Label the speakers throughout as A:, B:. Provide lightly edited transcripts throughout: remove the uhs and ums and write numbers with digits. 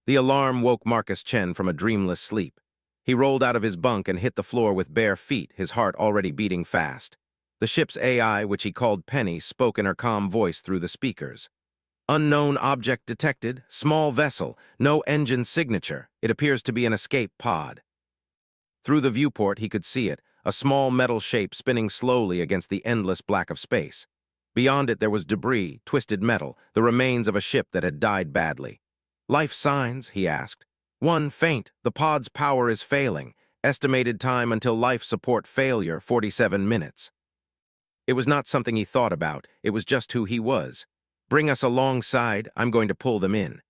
A: The alarm woke Marcus Chen from a dreamless sleep. He rolled out of his bunk and hit the floor with bare feet, his heart already beating fast. The ship's AI, which he called Penny, spoke in her calm voice through the speakers. Unknown object detected, small vessel, no engine signature. It appears to be an escape pod. Through the viewport, he could see it, a small metal shape spinning slowly against the endless black of space. Beyond it, there was debris, twisted metal, the remains of a ship that had died badly. Life signs, he asked. 1. Faint. The pod's power is failing. Estimated time until life support failure, 47 minutes. It was not something he thought about. It was just who he was. Bring us alongside. I'm going to pull them in.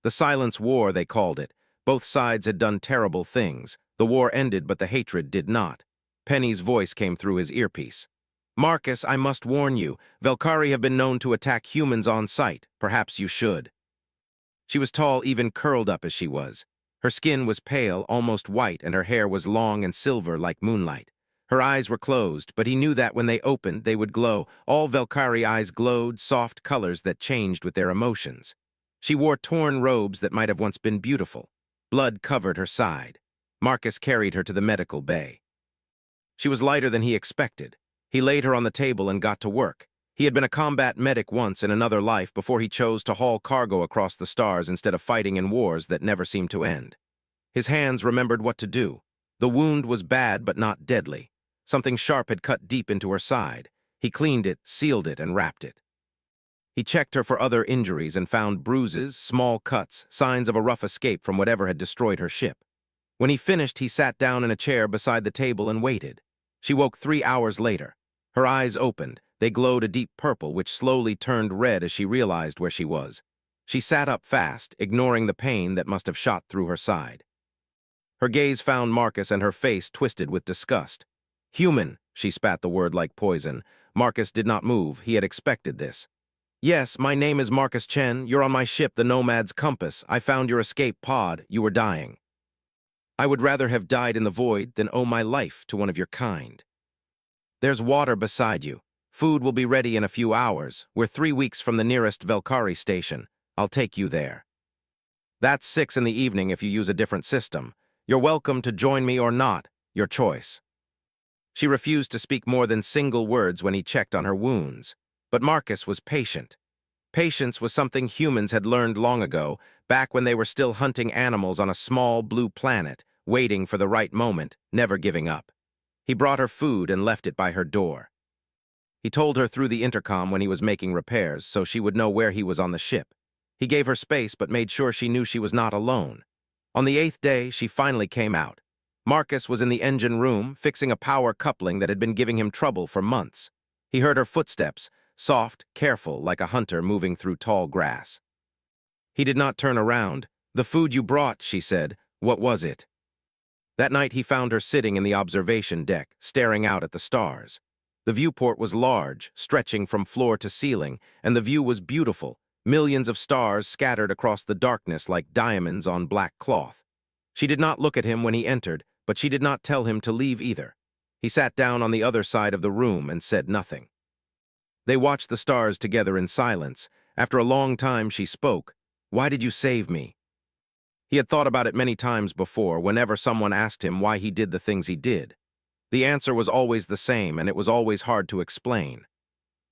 A: The silence war, they called it. Both sides had done terrible things. The war ended, but the hatred did not. Penny's voice came through his earpiece. Marcus, I must warn you. Velkari have been known to attack humans on sight. Perhaps you should. She was tall, even curled up as she was. Her skin was pale, almost white, and her hair was long and silver like moonlight. Her eyes were closed, but he knew that when they opened, they would glow. All Velkari eyes glowed, soft colors that changed with their emotions. She wore torn robes that might have once been beautiful. Blood covered her side. Marcus carried her to the medical bay. She was lighter than he expected. He laid her on the table and got to work. He had been a combat medic once in another life before he chose to haul cargo across the stars instead of fighting in wars that never seemed to end. His hands remembered what to do. The wound was bad but not deadly. Something sharp had cut deep into her side. He cleaned it, sealed it, and wrapped it. He checked her for other injuries and found bruises, small cuts, signs of a rough escape from whatever had destroyed her ship. When he finished, he sat down in a chair beside the table and waited. She woke 3 hours later. Her eyes opened. They glowed a deep purple, which slowly turned red as she realized where she was. She sat up fast, ignoring the pain that must have shot through her side. Her gaze found Marcus and her face twisted with disgust. Human, she spat the word like poison. Marcus did not move. He had expected this. Yes, my name is Marcus Chen. You're on my ship, the Nomad's Compass. I found your escape pod. You were dying. I would rather have died in the void than owe my life to one of your kind. There's water beside you. Food will be ready in a few hours. We're 3 weeks from the nearest Velkari station. I'll take you there. That's 6 in the evening if you use a different system. You're welcome to join me or not. Your choice. She refused to speak more than single words when he checked on her wounds. But Marcus was patient. Patience was something humans had learned long ago, back when they were still hunting animals on a small blue planet, waiting for the right moment, never giving up. He brought her food and left it by her door. He told her through the intercom when he was making repairs, so she would know where he was on the ship. He gave her space but made sure she knew she was not alone. On the 8th day, she finally came out. Marcus was in the engine room, fixing a power coupling that had been giving him trouble for months. He heard her footsteps, soft, careful, like a hunter moving through tall grass. He did not turn around. The food you brought, she said. What was it? That night he found her sitting in the observation deck, staring out at the stars. The viewport was large, stretching from floor to ceiling, and the view was beautiful, millions of stars scattered across the darkness like diamonds on black cloth. She did not look at him when he entered, but she did not tell him to leave either. He sat down on the other side of the room and said nothing. They watched the stars together in silence. After a long time, she spoke. Why did you save me? He had thought about it many times before, whenever someone asked him why he did the things he did. The answer was always the same, and it was always hard to explain.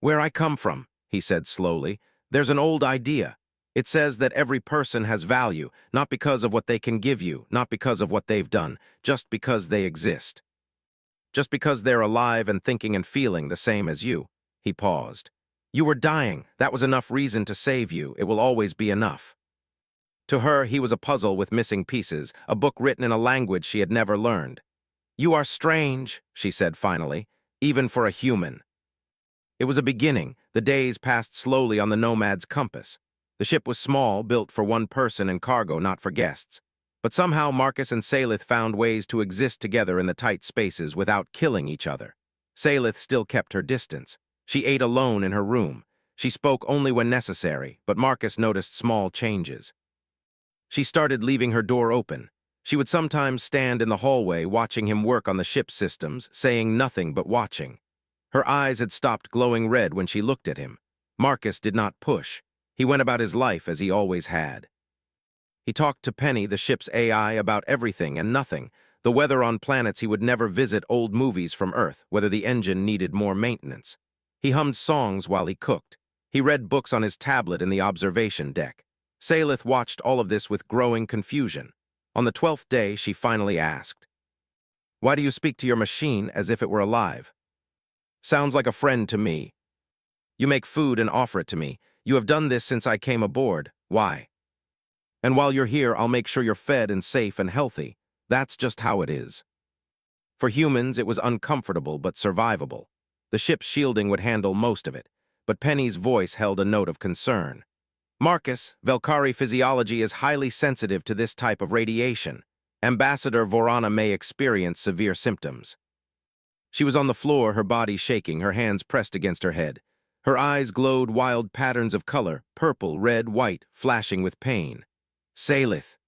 A: Where I come from, he said slowly, there's an old idea. It says that every person has value, not because of what they can give you, not because of what they've done, just because they exist. Just because they're alive and thinking and feeling the same as you. He paused. You were dying. That was enough reason to save you. It will always be enough. To her, he was a puzzle with missing pieces, a book written in a language she had never learned. You are strange, she said finally, even for a human. It was a beginning. The days passed slowly on the Nomad's Compass. The ship was small, built for one person and cargo, not for guests. But somehow Marcus and Salith found ways to exist together in the tight spaces without killing each other. Salith still kept her distance. She ate alone in her room. She spoke only when necessary, but Marcus noticed small changes. She started leaving her door open. She would sometimes stand in the hallway watching him work on the ship's systems, saying nothing but watching. Her eyes had stopped glowing red when she looked at him. Marcus did not push. He went about his life as he always had. He talked to Penny, the ship's AI, about everything and nothing, the weather on planets he would never visit, old movies from Earth, whether the engine needed more maintenance. He hummed songs while he cooked. He read books on his tablet in the observation deck. Salith watched all of this with growing confusion. On the 12th day, she finally asked, "Why do you speak to your machine as if it were alive? Sounds like a friend to me. You make food and offer it to me. You have done this since I came aboard. Why? And while you're here, I'll make sure you're fed and safe and healthy. That's just how it is." For humans, it was uncomfortable but survivable. The ship's shielding would handle most of it, but Penny's voice held a note of concern. "Marcus, Velkari physiology is highly sensitive to this type of radiation. Ambassador Vorana may experience severe symptoms." She was on the floor, her body shaking, her hands pressed against her head. Her eyes glowed wild patterns of color, purple, red, white, flashing with pain. Salith.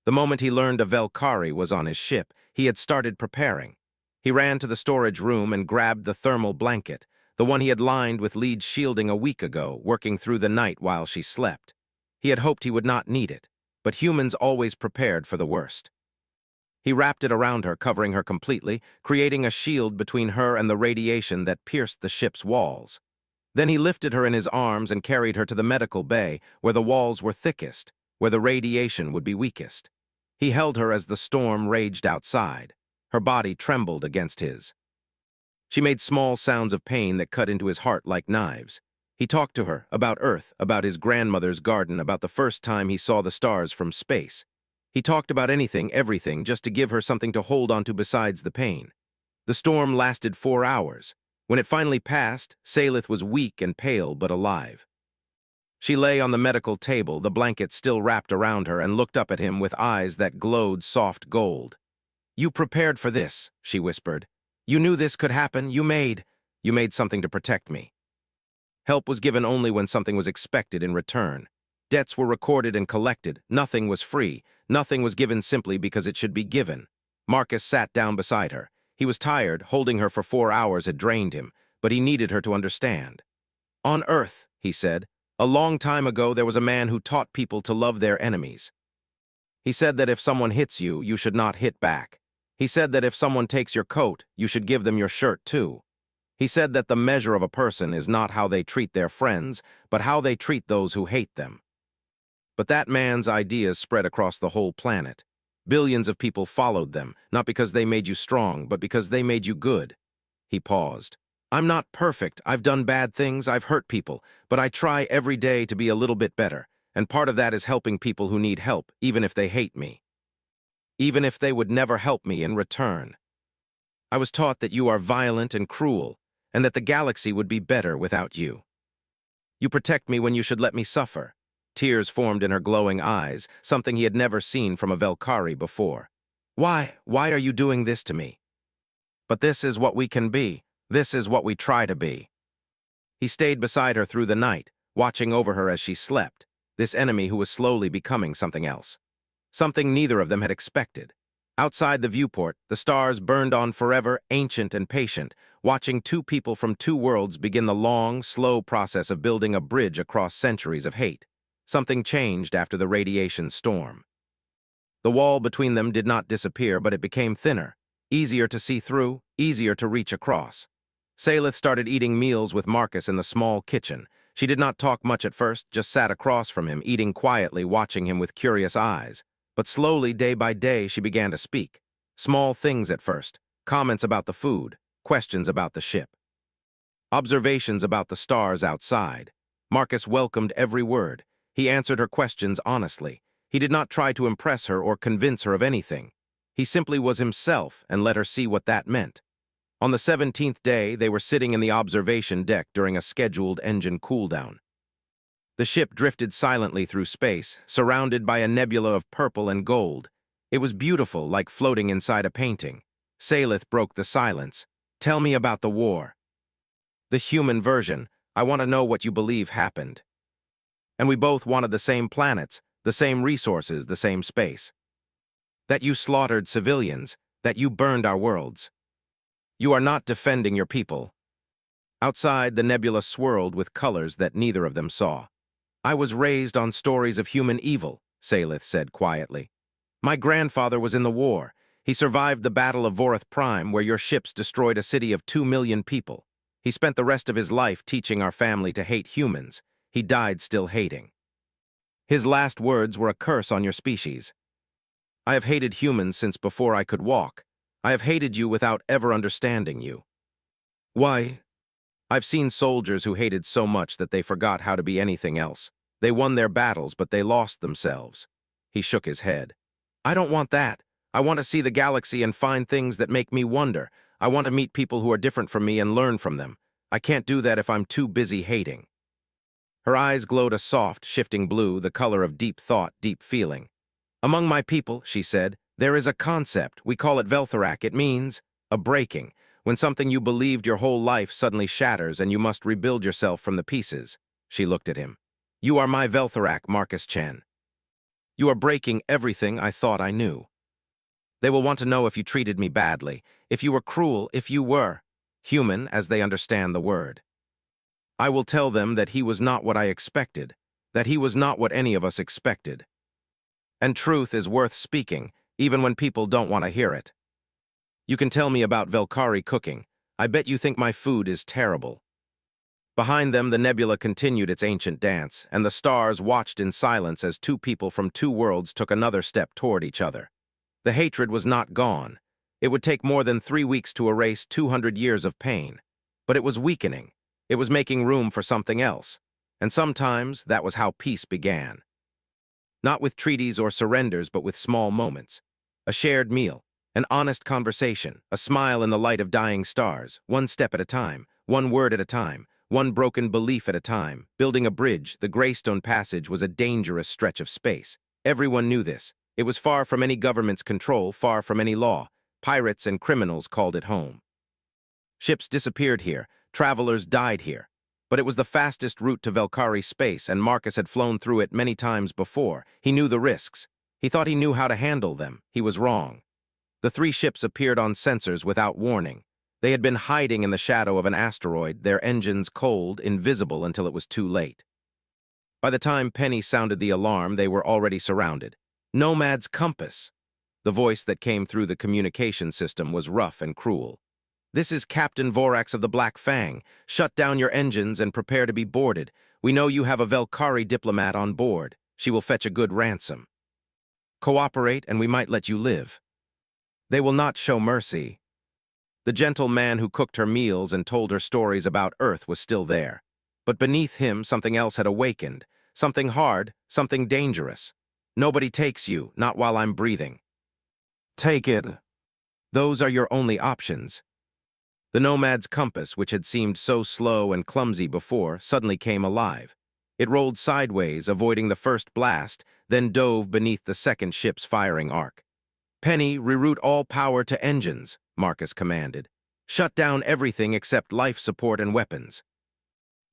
A: The moment he learned a Velkari was on his ship, he had started preparing. He ran to the storage room and grabbed the thermal blanket, the one he had lined with lead shielding a week ago, working through the night while she slept. He had hoped he would not need it, but humans always prepared for the worst. He wrapped it around her, covering her completely, creating a shield between her and the radiation that pierced the ship's walls. Then he lifted her in his arms and carried her to the medical bay, where the walls were thickest, where the radiation would be weakest. He held her as the storm raged outside. Her body trembled against his. She made small sounds of pain that cut into his heart like knives. He talked to her about Earth, about his grandmother's garden, about the first time he saw the stars from space. He talked about anything, everything, just to give her something to hold onto besides the pain. The storm lasted 4 hours. When it finally passed, Salith was weak and pale but alive. She lay on the medical table, the blanket still wrapped around her, and looked up at him with eyes that glowed soft gold. "You prepared for this," she whispered. "You knew this could happen. You made something to protect me." Help was given only when something was expected in return. Debts were recorded and collected. Nothing was free. Nothing was given simply because it should be given. Marcus sat down beside her. He was tired. Holding her for 4 hours had drained him, but he needed her to understand. "On Earth," he said, "a long time ago there was a man who taught people to love their enemies. He said that if someone hits you, you should not hit back. He said that if someone takes your coat, you should give them your shirt too. He said that the measure of a person is not how they treat their friends, but how they treat those who hate them." But that man's ideas spread across the whole planet. Billions of people followed them, not because they made you strong, but because they made you good. He paused. "I'm not perfect. I've done bad things. I've hurt people. But I try every day to be a little bit better. And part of that is helping people who need help, even if they hate me. Even if they would never help me in return. I was taught that you are violent and cruel, and that the galaxy would be better without you. You protect me when you should let me suffer." Tears formed in her glowing eyes, something he had never seen from a Velkari before. Why are you doing this to me?" "But this is what we can be. This is what we try to be." He stayed beside her through the night, watching over her as she slept, this enemy who was slowly becoming something else. Something neither of them had expected. Outside the viewport, the stars burned on forever, ancient and patient, watching two people from two worlds begin the long, slow process of building a bridge across centuries of hate. Something changed after the radiation storm. The wall between them did not disappear, but it became thinner, easier to see through, easier to reach across. Salith started eating meals with Marcus in the small kitchen. She did not talk much at first, just sat across from him, eating quietly, watching him with curious eyes. But slowly, day by day, she began to speak. Small things at first, comments about the food, questions about the ship, observations about the stars outside. Marcus welcomed every word. He answered her questions honestly. He did not try to impress her or convince her of anything. He simply was himself and let her see what that meant. On the 17th day, they were sitting in the observation deck during a scheduled engine cooldown. The ship drifted silently through space, surrounded by a nebula of purple and gold. It was beautiful, like floating inside a painting. Salith broke the silence. "Tell me about the war. The human version. I want to know what you believe happened." And we both wanted the same planets, the same resources, the same space. "That you slaughtered civilians, that you burned our worlds. You are not defending your people." Outside, the nebula swirled with colors that neither of them saw. "I was raised on stories of human evil," Salith said quietly. My grandfather was in the war. He survived the Battle of Vorath Prime, where your ships destroyed a city of 2 million people. He spent the rest of his life teaching our family to hate humans. He died still hating. His last words were a curse on your species. I have hated humans since before I could walk. I have hated you without ever understanding you. Why? I've seen soldiers who hated so much that they forgot how to be anything else. They won their battles, but they lost themselves. He shook his head. I don't want that. I want to see the galaxy and find things that make me wonder. I want to meet people who are different from me and learn from them. I can't do that if I'm too busy hating. Her eyes glowed a soft, shifting blue, the color of deep thought, deep feeling. Among my people, she said, there is a concept. We call it Veltharak. It means a breaking, when something you believed your whole life suddenly shatters and you must rebuild yourself from the pieces. She looked at him. You are my Veltharak, Marcus Chen. You are breaking everything I thought I knew. They will want to know if you treated me badly, if you were cruel, if you were human as they understand the word. I will tell them that he was not what I expected, that he was not what any of us expected. And truth is worth speaking, even when people don't want to hear it. You can tell me about Velkari cooking. I bet you think my food is terrible. Behind them, the nebula continued its ancient dance, and the stars watched in silence as two people from two worlds took another step toward each other. The hatred was not gone. It would take more than 3 weeks to erase 200 years of pain. But it was weakening. It was making room for something else. And sometimes that was how peace began. Not with treaties or surrenders, but with small moments. A shared meal, an honest conversation, a smile in the light of dying stars, one step at a time, one word at a time, one broken belief at a time. Building a bridge, the Greystone Passage was a dangerous stretch of space. Everyone knew this. It was far from any government's control, far from any law. Pirates and criminals called it home. Ships disappeared here, travelers died here. But it was the fastest route to Velkari space, and Marcus had flown through it many times before. He knew the risks. He thought he knew how to handle them. He was wrong. The 3 ships appeared on sensors without warning. They had been hiding in the shadow of an asteroid, their engines cold, invisible until it was too late. By the time Penny sounded the alarm, they were already surrounded. Nomad's compass. The voice that came through the communication system was rough and cruel. This is Captain Vorax of the Black Fang. Shut down your engines and prepare to be boarded. We know you have a Velkari diplomat on board. She will fetch a good ransom. Cooperate and we might let you live. They will not show mercy. The gentle man who cooked her meals and told her stories about Earth was still there. But beneath him, something else had awakened. Something hard, something dangerous. Nobody takes you, not while I'm breathing. Take it. Those are your only options. The Nomad's compass, which had seemed so slow and clumsy before, suddenly came alive. It rolled sideways, avoiding the first blast, then dove beneath the second ship's firing arc. Penny, reroute all power to engines, Marcus commanded. Shut down everything except life support and weapons.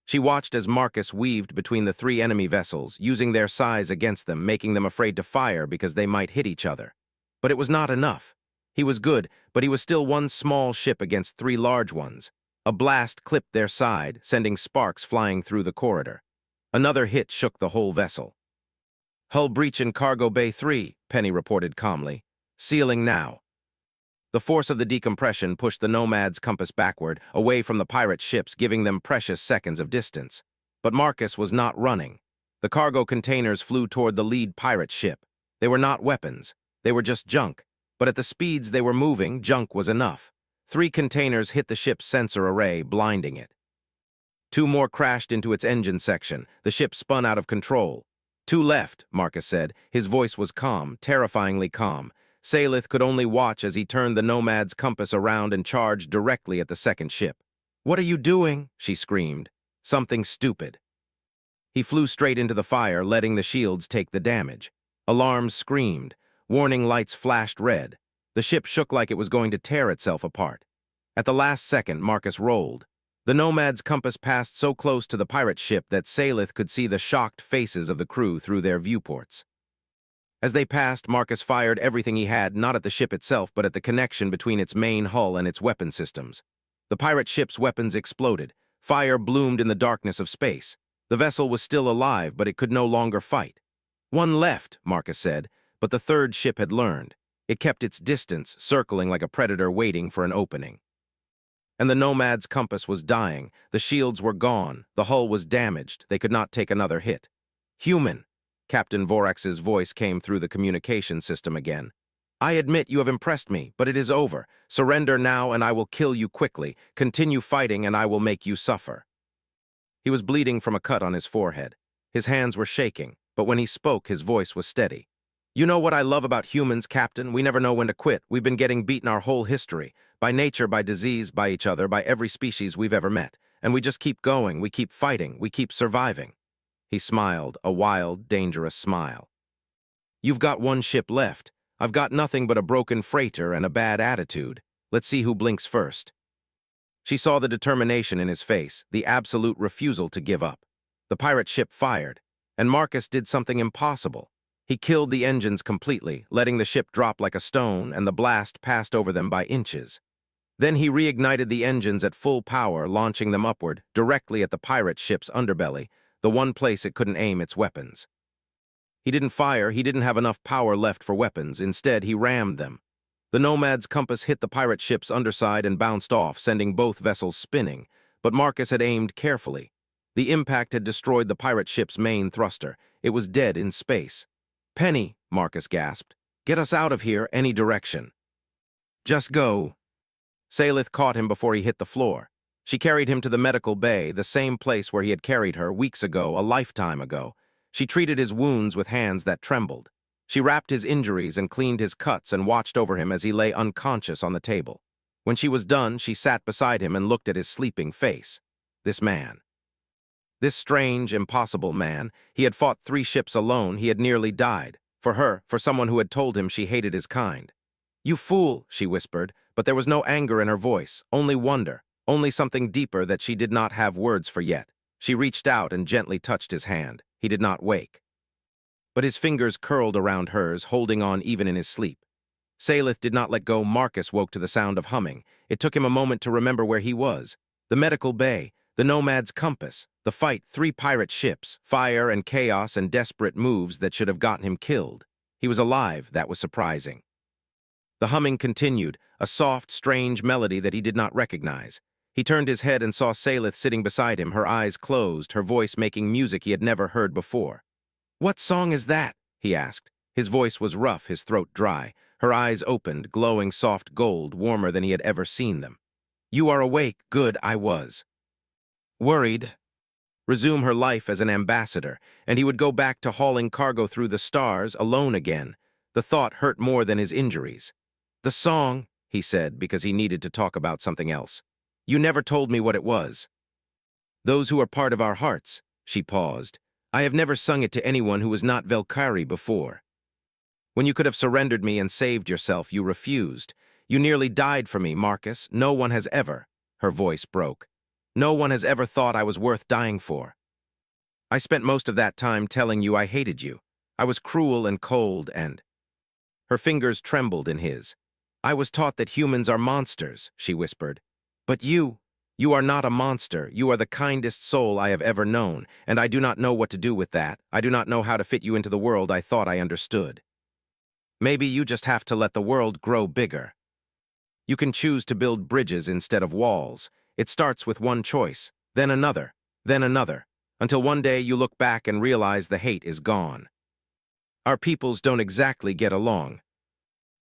A: She watched as Marcus weaved between the 3 enemy vessels, using their size against them, making them afraid to fire because they might hit each other. But it was not enough. He was good, but he was still one small ship against 3 large ones. A blast clipped their side, sending sparks flying through the corridor. Another hit shook the whole vessel. Hull breach in Cargo Bay 3, Penny reported calmly. Sealing now. The force of the decompression pushed the Nomad's compass backward, away from the pirate ships, giving them precious seconds of distance. But Marcus was not running. The cargo containers flew toward the lead pirate ship. They were not weapons. They were just junk. But at the speeds they were moving, junk was enough. 3 containers hit the ship's sensor array, blinding it. 2 more crashed into its engine section. The ship spun out of control. 2 left, Marcus said. His voice was calm, terrifyingly calm. Salith could only watch as he turned the Nomad's compass around and charged directly at the second ship. What are you doing? She screamed. Something stupid. He flew straight into the fire, letting the shields take the damage. Alarms screamed. Warning lights flashed red. The ship shook like it was going to tear itself apart. At the last second, Marcus rolled. The Nomad's compass passed so close to the pirate ship that Salith could see the shocked faces of the crew through their viewports. As they passed, Marcus fired everything he had, not at the ship itself, but at the connection between its main hull and its weapon systems. The pirate ship's weapons exploded. Fire bloomed in the darkness of space. The vessel was still alive, but it could no longer fight. One left, Marcus said, but the third ship had learned. It kept its distance, circling like a predator waiting for an opening. And the Nomad's compass was dying, the shields were gone, the hull was damaged, they could not take another hit. Human! Captain Vorax's voice came through the communication system again. I admit you have impressed me, but it is over. Surrender now and I will kill you quickly. Continue fighting and I will make you suffer. He was bleeding from a cut on his forehead. His hands were shaking, but when he spoke, his voice was steady. You know what I love about humans, Captain? We never know when to quit. We've been getting beaten our whole history. By nature, by disease, by each other, by every species we've ever met. And we just keep going, we keep fighting, we keep surviving. He smiled, a wild, dangerous smile. You've got one ship left. I've got nothing but a broken freighter and a bad attitude. Let's see who blinks first. She saw the determination in his face, the absolute refusal to give up. The pirate ship fired, and Marcus did something impossible. He killed the engines completely, letting the ship drop like a stone, and the blast passed over them by inches. Then he reignited the engines at full power, launching them upward, directly at the pirate ship's underbelly, the one place it couldn't aim its weapons. He didn't fire, he didn't have enough power left for weapons. Instead, he rammed them. The Nomad's compass hit the pirate ship's underside and bounced off, sending both vessels spinning, but Marcus had aimed carefully. The impact had destroyed the pirate ship's main thruster. It was dead in space. Penny, Marcus gasped. Get us out of here, any direction. Just go. Salith caught him before he hit the floor. She carried him to the medical bay, the same place where he had carried her weeks ago, a lifetime ago. She treated his wounds with hands that trembled. She wrapped his injuries and cleaned his cuts and watched over him as he lay unconscious on the table. When she was done, she sat beside him and looked at his sleeping face. This man. This strange, impossible man. He had fought 3 ships alone. He had nearly died. For her, for someone who had told him she hated his kind. You fool, she whispered, but there was no anger in her voice, only wonder, only something deeper that she did not have words for yet. She reached out and gently touched his hand. He did not wake. But his fingers curled around hers, holding on even in his sleep. Salith did not let go. Marcus woke to the sound of humming. It took him a moment to remember where he was. The medical bay, the Nomad's compass, the fight, 3 pirate ships, fire and chaos and desperate moves that should have gotten him killed. He was alive, that was surprising. The humming continued, a soft, strange melody that he did not recognize. He turned his head and saw Salith sitting beside him, her eyes closed, her voice making music he had never heard before. What song is that? He asked. His voice was rough, his throat dry. Her eyes opened, glowing soft gold, warmer than he had ever seen them. You are awake. Good, I was. Worried. Resume her life as an ambassador, and he would go back to hauling cargo through the stars alone again. The thought hurt more than his injuries. The song, he said, because he needed to talk about something else. You never told me what it was. Those who are part of our hearts, she paused. I have never sung it to anyone who was not Velkari before. When you could have surrendered me and saved yourself, you refused. You nearly died for me, Marcus. No one has ever. Her voice broke. No one has ever thought I was worth dying for. I spent most of that time telling you I hated you. I was cruel and cold and... Her fingers trembled in his. I was taught that humans are monsters, she whispered. But you are not a monster. You are the kindest soul I have ever known, and I do not know what to do with that. I do not know how to fit you into the world I thought I understood. Maybe you just have to let the world grow bigger. You can choose to build bridges instead of walls. It starts with one choice, then another, until one day you look back and realize the hate is gone. Our peoples don't exactly get along.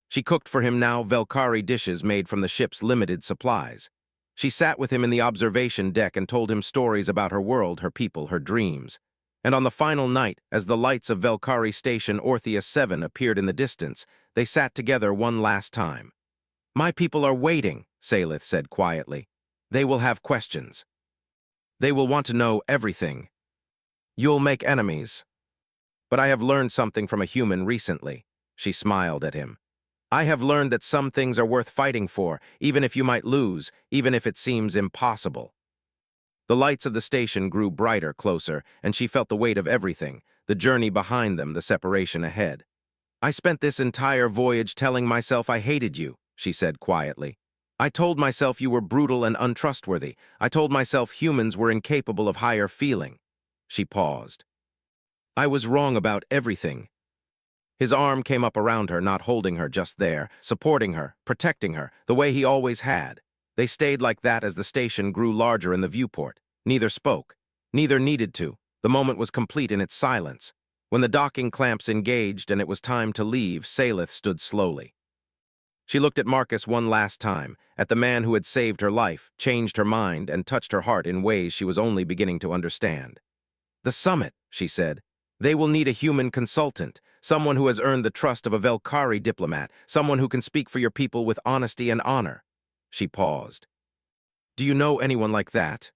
A: She cooked for him now Velkari dishes made from the ship's limited supplies. She sat with him in the observation deck and told him stories about her world, her people, her dreams. And on the final night, as the lights of Velkari Station Orpheus 7 appeared in the distance, they sat together one last time. My people are waiting, Salith said quietly. They will have questions. They will want to know everything. You'll make enemies. But I have learned something from a human recently. She smiled at him. I have learned that some things are worth fighting for, even if you might lose, even if it seems impossible. The lights of the station grew brighter, closer, and she felt the weight of everything, the journey behind them, the separation ahead. I spent this entire voyage telling myself I hated you, she said quietly. I told myself you were brutal and untrustworthy. I told myself humans were incapable of higher feeling. She paused. I was wrong about everything. His arm came up around her, not holding her, just there, supporting her, protecting her, the way he always had. They stayed like that as the station grew larger in the viewport. Neither spoke. Neither needed to. The moment was complete in its silence. When the docking clamps engaged and it was time to leave, Salith stood slowly. She looked at Marcus one last time, at the man who had saved her life, changed her mind, and touched her heart in ways she was only beginning to understand. "The summit," she said. "They will need a human consultant, someone who has earned the trust of a Velkari diplomat, someone who can speak for your people with honesty and honor." She paused. "Do you know anyone like that?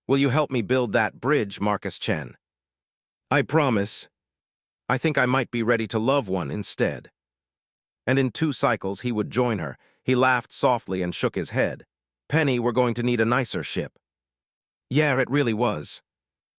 A: Will you help me build that bridge, Marcus Chen?" "I promise. I think I might be ready to love one instead." And in 2 cycles he would join her. He laughed softly and shook his head. "Penny, we're going to need a nicer ship." "Yeah, it really was."